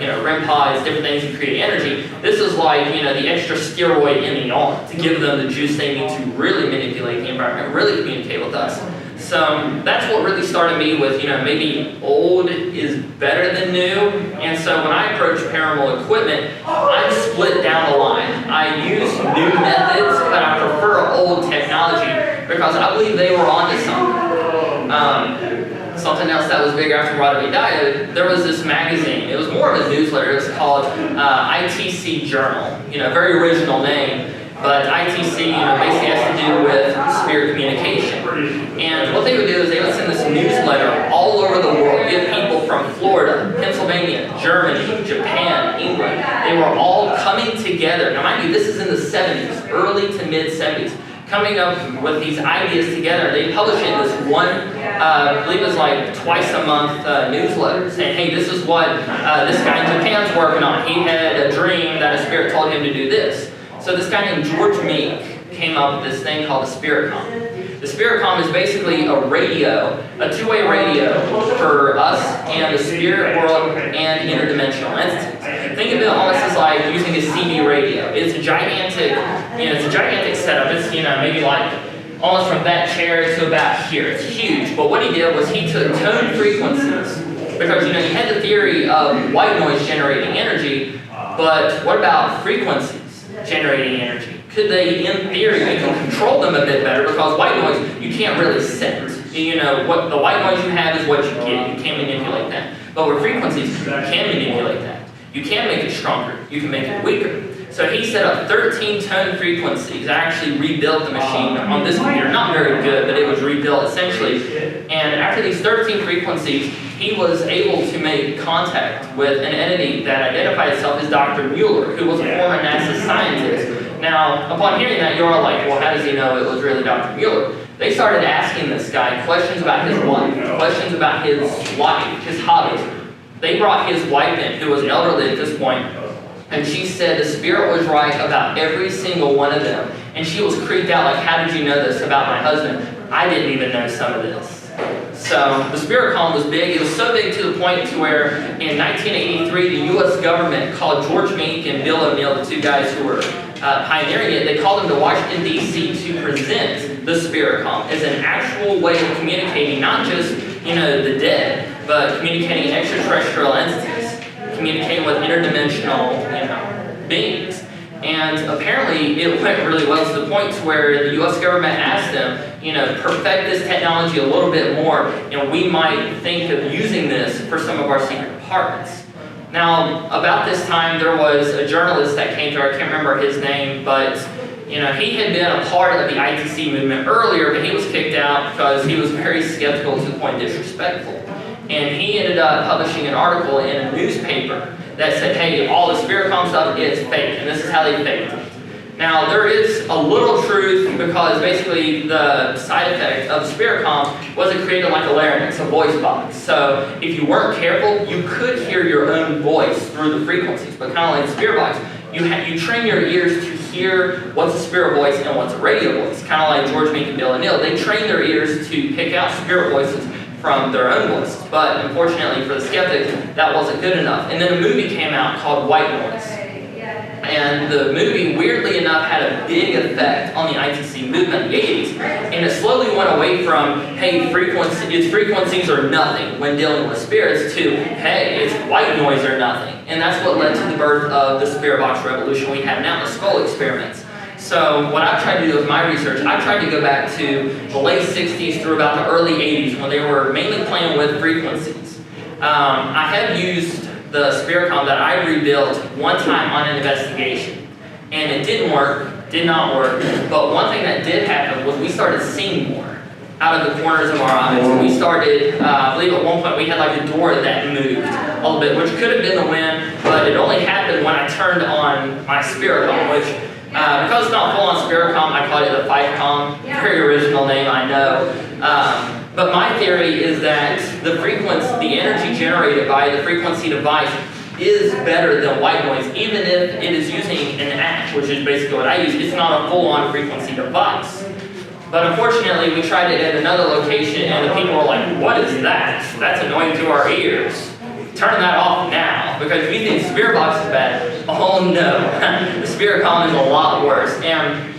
you know, REM pods, different things to create energy, this is like, you know, the extra steroid in the arm to give them the juice they need to really manipulate the environment, really communicate with us. So that's what really started me with, maybe old is better than new. And so when I approach paranormal equipment, I split down the line. I use new methods, but I prefer old technology because I believe they were onto something. Something else that was big after Rodney died, there was this magazine. It was more of a newsletter. It was called ITC Journal. Very original name. But ITC, basically has to do with spirit communication. And what they would do is they would send this newsletter all over the world. You have people from Florida, Pennsylvania, Germany, Japan, England. They were all coming together. Now mind you, this is in the 70s, early to mid 70s. Coming up with these ideas together. They publish it in this one, I believe it was like twice a month newsletter saying, hey, this is what this guy in Japan's working on. He had a dream that a spirit told him to do this. So this guy named George Meek came up with this thing called the Spiritcom. The Spiritcom is basically a radio, a two-way radio for us and the spirit world and interdimensional entities. Think of it almost as like using a CD radio. It's a gigantic, setup. It's maybe like almost from that chair to about here. It's huge. But what he did was he took tone frequencies because you had the theory of white noise generating energy, but what about frequencies generating energy? Could they, in theory, you can control them a bit better because white noise you can't really set. What the white noise you have is what you get. You can't manipulate that. But with frequencies, you can manipulate that. You can make it stronger. You can make it weaker. So he set up 13 tone frequencies. I actually rebuilt the machine on this computer. Not very good, but it was rebuilt essentially. And after these 13 frequencies, he was able to make contact with an entity that identified itself as Dr. Mueller, who was a former NASA scientist. Now, upon hearing that, you're all like, well, how does he know it was really Dr. Mueller? They started asking this guy questions about his life, questions about his life, his hobbies. They brought his wife in, who was elderly at this point, and she said the spirit was right about every single one of them. And she was creeped out, like, how did you know this about my husband? I didn't even know some of this. So the Spiritcom was big. It was so big to the point to where in 1983, the U.S. government called George Meek and Bill O'Neill, the two guys who were pioneering it, they called them to Washington, D.C. to present the Spiritcom as an actual way of communicating, not just, the dead, but communicating extraterrestrial entities, communicating with interdimensional, beings. And apparently it went really well to the point to where the U.S. government asked them, perfect this technology a little bit more, and we might think of using this for some of our secret departments. Now, about this time, there was a journalist that came through, I can't remember his name, but he had been a part of the ITC movement earlier, but he was kicked out because he was very skeptical to the point disrespectful. And he ended up publishing an article in a newspaper that said, hey, all the Spiritcom stuff is fake, and this is how they faked it. Now, there is a little truth because basically the side effect of Spiritcom was it created like a larynx, a voice box. So if you weren't careful, you could hear your own voice through the frequencies, but kind of like the spirit box, you train your ears to hear what's a spirit voice and what's a radio voice. Kind of like George Meek and Bill O'Neill. They train their ears to pick out spirit voices from their own voices. But unfortunately for the skeptics, that wasn't good enough. And then a movie came out called White Noise. And the movie, weirdly enough, had a big effect on the ITC movement in the 80s. And it slowly went away from, hey, its frequencies are nothing when dealing with spirits, to, hey, it's white noise or nothing. And that's what led to the birth of the spirit box revolution we have now, the skull experiments. So what I've tried to do with my research, I tried to go back to the late 60s through about the early 80s when they were mainly playing with frequencies. I have used the Spiritcom that I rebuilt one time on an investigation. And it did not work. But one thing that did happen was we started seeing more out of the corners of our eyes. We started, I believe at one point we had like a door that moved a little bit, which could have been the wind, but it only happened when I turned on my Spiritcom, which because it's not full-on Spiritcom, I call it the Fifecom. Very original name, I know. But my theory is that the energy generated by the frequency device is better than white noise, even if it is using an app, which is basically what I use. It's not a full-on frequency device. But unfortunately, we tried it at another location, and the people were like, what is that? That's annoying to our ears. Turn that off now, because if you think Spirit Box is bad, oh no, the Spiritcom is a lot worse. And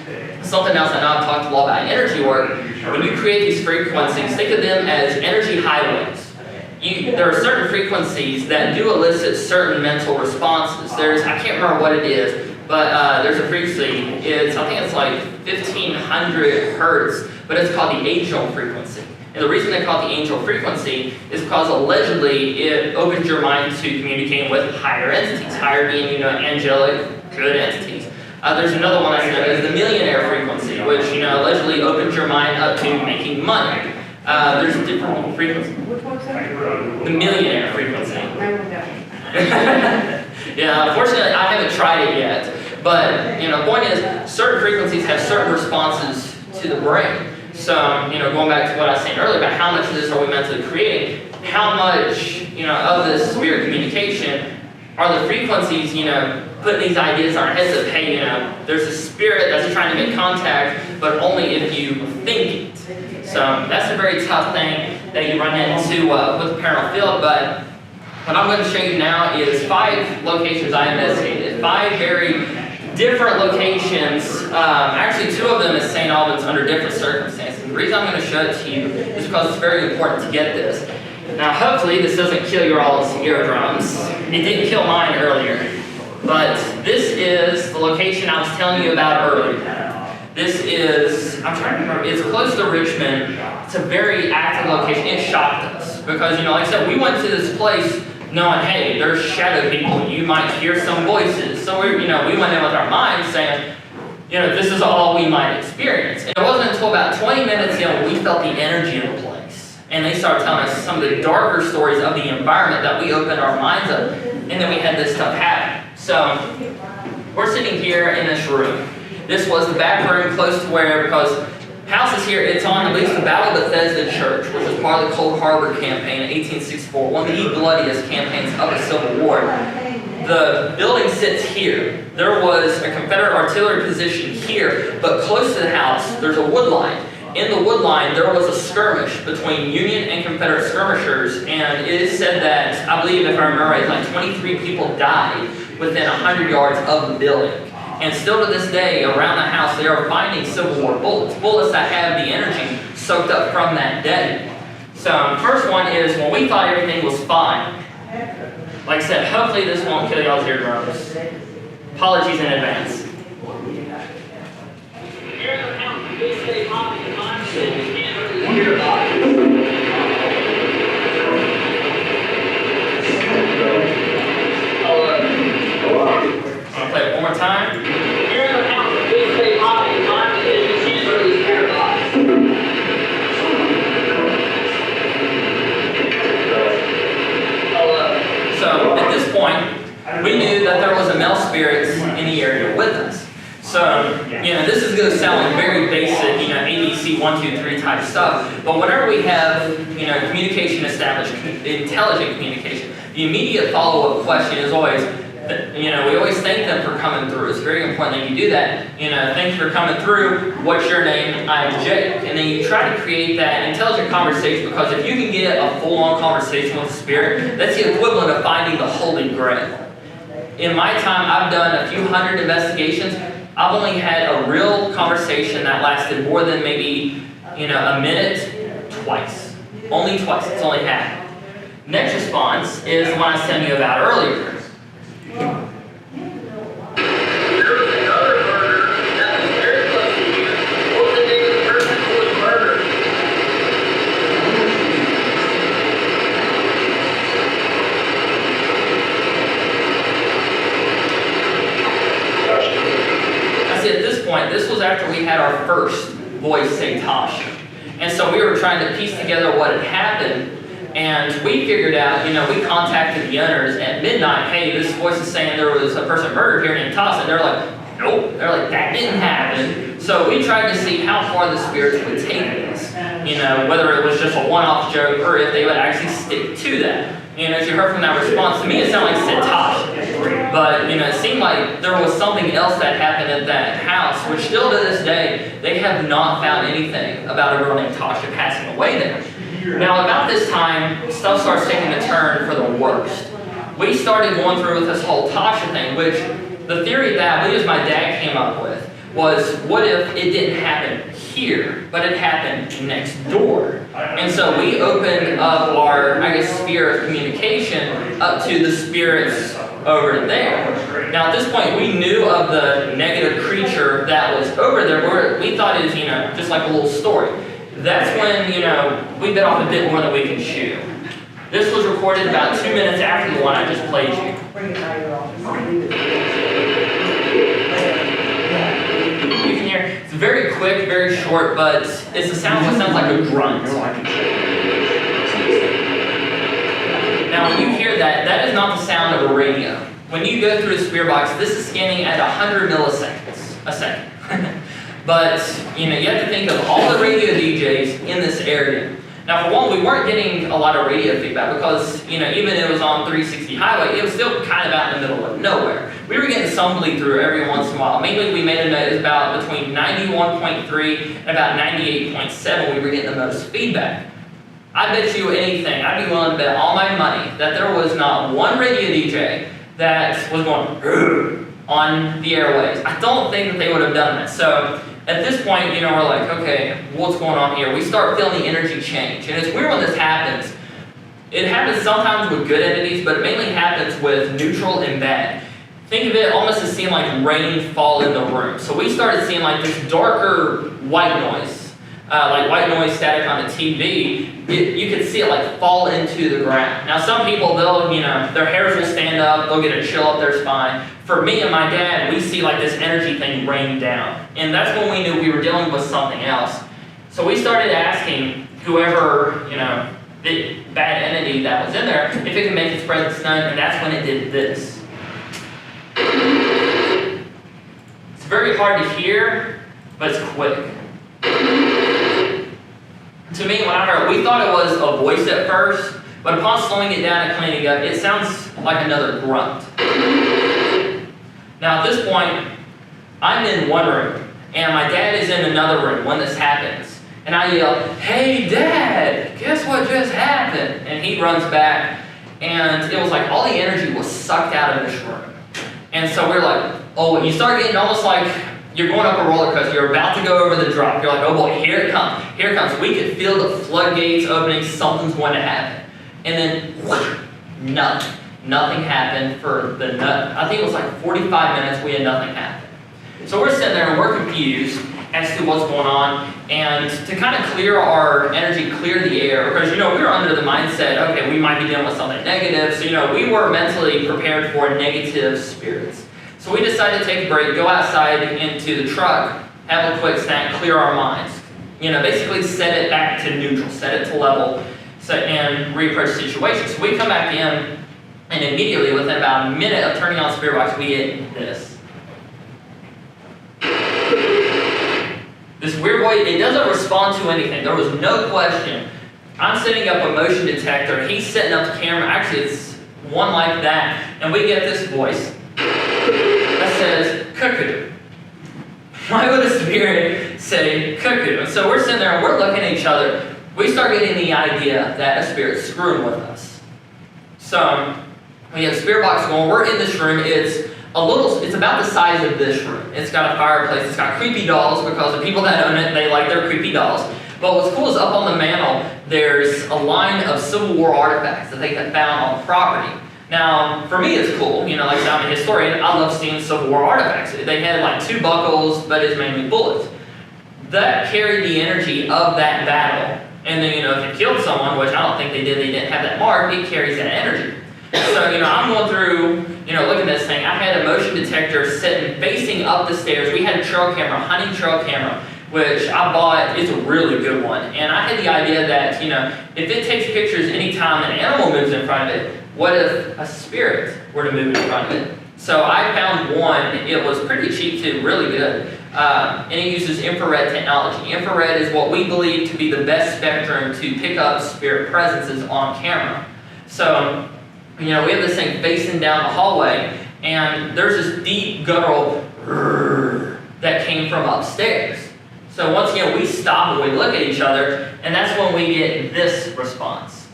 Something else I know I've talked a lot about in energy work, when you create these frequencies, think of them as energy highways. There are certain frequencies that do elicit certain mental responses. I can't remember what it is, but there's a frequency, I think it's like 1500 hertz, but it's called the angel frequency. And the reason they call it the angel frequency is because allegedly it opens your mind to communicating with higher entities, higher being, angelic, good entities. There's another one that's known as the millionaire frequency, which, allegedly opens your mind up to making money. There's different frequencies. Which one's that? The millionaire frequency. I Yeah, unfortunately, I haven't tried it yet. But, the point is, certain frequencies have certain responses to the brain. So, going back to what I was saying earlier about how much of this are we mentally creating, how much, of this spirit communication are the frequencies, putting these ideas in our heads of, hey, there's a spirit that's trying to make contact, but only if you think it. So that's a very tough thing that you run into with the paranormal field, but what I'm going to show you now is 5 locations I investigated, 5 very different locations. Actually, 2 of them is St. Albans under different circumstances. The reason I'm going to show it to you is because it's very important to get this. Now, hopefully, this doesn't kill your all's eardrums. It didn't kill mine earlier. But this is the location I was telling you about earlier. This is, I'm trying to remember, it's close to Richmond. It's a very active location. It shocked us because, like I said, we went to this place knowing, hey, there's shadow people. You might hear some voices. So we went in with our minds saying, this is all we might experience. And it wasn't until about 20 minutes in we felt the energy of the place. And they started telling us some of the darker stories of the environment that we opened our minds up. And then we had this stuff happen. So we're sitting here in this room. This was the back room close to where, because houses here, it's on at least the Battle of Bethesda Church, which was part of the Cold Harbor campaign in 1864, one of the bloodiest campaigns of the Civil War. The building sits here. There was a Confederate artillery position here, but close to the house, there's a wood line. In the wood line, there was a skirmish between Union and Confederate skirmishers, and it is said that, I believe if I remember right, like 23 people died within 100 yards of the building. And still to this day, around the house, they are finding Civil War bullets that have the energy soaked up from that day. So, first one is when we thought everything was fine. Like I said, hopefully this won't kill y'all's eardrums. Apologies in advance. I'm gonna play it one more time. So at this point, we knew that there was a male spirit in the area with us. So, this is going to sound like very basic, ABC 1, 2, 3 type stuff. But whenever we have, communication established, intelligent communication, the immediate follow-up question is always, we always thank them for coming through. It's very important that you do that. Thanks for coming through. What's your name? I'm Jake. And then you try to create that intelligent conversation, because if you can get a full-on conversation with the spirit, that's the equivalent of finding the Holy Grail. In my time, I've done a few hundred investigations. I've only had a real conversation that lasted more than maybe, a minute twice. Only twice. It's only happened. Next response is the one I was telling you about earlier. This was after we had our first voice say Tasha. And so we were trying to piece together what had happened, and we figured out, we contacted the owners at midnight, hey, this voice is saying there was a person murdered here named Tasha. And they're like, nope. They're like, that didn't happen. So we tried to see how far the spirits would take this. Whether it was just a one-off joke or if they would actually stick to that. As you heard from that response, to me it sounded like it said Tasha. But, it seemed like there was something else that happened at that house, which still to this day, they have not found anything about a girl named Tasha passing away there. Now, about this time, stuff starts taking a turn for the worst. We started going through with this whole Tasha thing, which the theory that I believe my dad came up with was, what if it didn't happen here, but it happened next door? And so we opened up our, I guess, sphere of communication up to the spirits over there. Now at this point, we knew of the negative creature that was over there, where we thought it was, just like a little story. That's when, we bit off a bit more than we can chew. This was recorded about 2 minutes after the one I just played you. Bring it out of your office. You can hear, it's very quick, very short, but it's a sound that sounds like a grunt. Now when you hear that, that is not the sound of a radio. When you go through the spirit box, this is scanning at 100 milliseconds a second. But, you have to think of all the radio DJs in this area. Now for one, we weren't getting a lot of radio feedback because, even it was on 360 highway, it was still kind of out in the middle of nowhere. We were getting some bleed through every once in a while. Mainly we made a note is about between 91.3 and about 98.7 we were getting the most feedback. I bet you anything, I'd be willing to bet all my money that there was not one radio DJ that was going on the airwaves. I don't think that they would have done that. So at this point, we're like, okay, what's going on here? We start feeling the energy change. And it's weird when this happens. It happens sometimes with good entities, but it mainly happens with neutral and bad. Think of it almost as seeing like rain fall in the room. So we started seeing like this darker white noise, like white noise static on the TV. You could see it like fall into the ground. Now some people, they'll, their hairs will stand up, they'll get a chill up their spine. For me and my dad, we see like this energy thing rain down. And that's when we knew we were dealing with something else. So we started asking whoever, the bad entity that was in there, if it could make its presence known, and that's when it did this. It's very hard to hear, but it's quick. To me, when I heard it, we thought it was a voice at first, but upon slowing it down and cleaning it up, it sounds like another grunt. Now at this point, I'm in one room, and my dad is in another room when this happens. And I yell, "Hey Dad, guess what just happened?" And he runs back, and it was like all the energy was sucked out of this room. And so we're like, oh, you start getting almost like you're going up a roller coaster, you're about to go over the drop. You're like, oh boy, here it comes, here it comes. We could feel the floodgates opening, something's going to happen. And then, nothing. Nothing happened for I think it was like 45 minutes, we had nothing happen. So we're sitting there and we're confused as to what's going on, and to kind of clear our energy, clear the air, because we were under the mindset, okay, we might be dealing with something negative, so we were mentally prepared for negative spirits. So we decided to take a break, go outside into the truck, have a quick snack, clear our minds. Basically set it back to neutral, set it to level, and reapproach the situation. So we come back in, and immediately within about a minute of turning on Spirit Box, we get this. This weird voice, it doesn't respond to anything. There was no question. I'm setting up a motion detector. He's setting up the camera. Actually, it's one like that. And we get this voice that says, cuckoo. Why would a spirit say cuckoo? And so we're sitting there and we're looking at each other. We start getting the idea that a spirit's screwing with us. So we have Spirit Box going. We're in this room. It's about the size of this room. It's got a fireplace. It's got creepy dolls because the people that own it, they like their creepy dolls. But what's cool is up on the mantle, there's a line of Civil War artifacts that they had found on property. Now, for me, it's cool. Like I said, I'm a historian. I love seeing Civil War artifacts. They had like 2 buckles, but it's mainly bullets. That carried the energy of that battle. And then, if it killed someone, which I don't think they didn't have that mark, it carries that energy. So, I'm going through, looking at this thing. I had a motion detector sitting facing up the stairs. We had a trail camera, hunting trail camera, which I bought. It's a really good one. And I had the idea that, if it takes pictures anytime an animal moves in front of it, what if a spirit were to move in front of it? So I found one. It was pretty cheap too, really good. And it uses infrared technology. Infrared is what we believe to be the best spectrum to pick up spirit presences on camera. So, we have this thing facing down the hallway, and there's this deep guttural that came from upstairs. So once again, we stop and we look at each other, and that's when we get this response.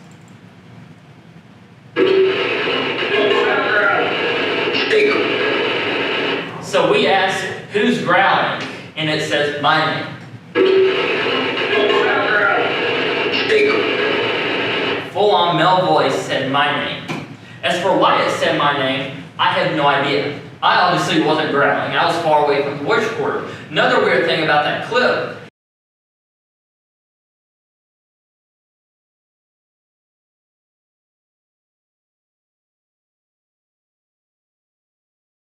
So we asked, who's growling? And it says, my name. Full-on male voice said my name. As for why it said my name, I have no idea. I obviously wasn't growling. I was far away from the voice recorder. Another weird thing about that clip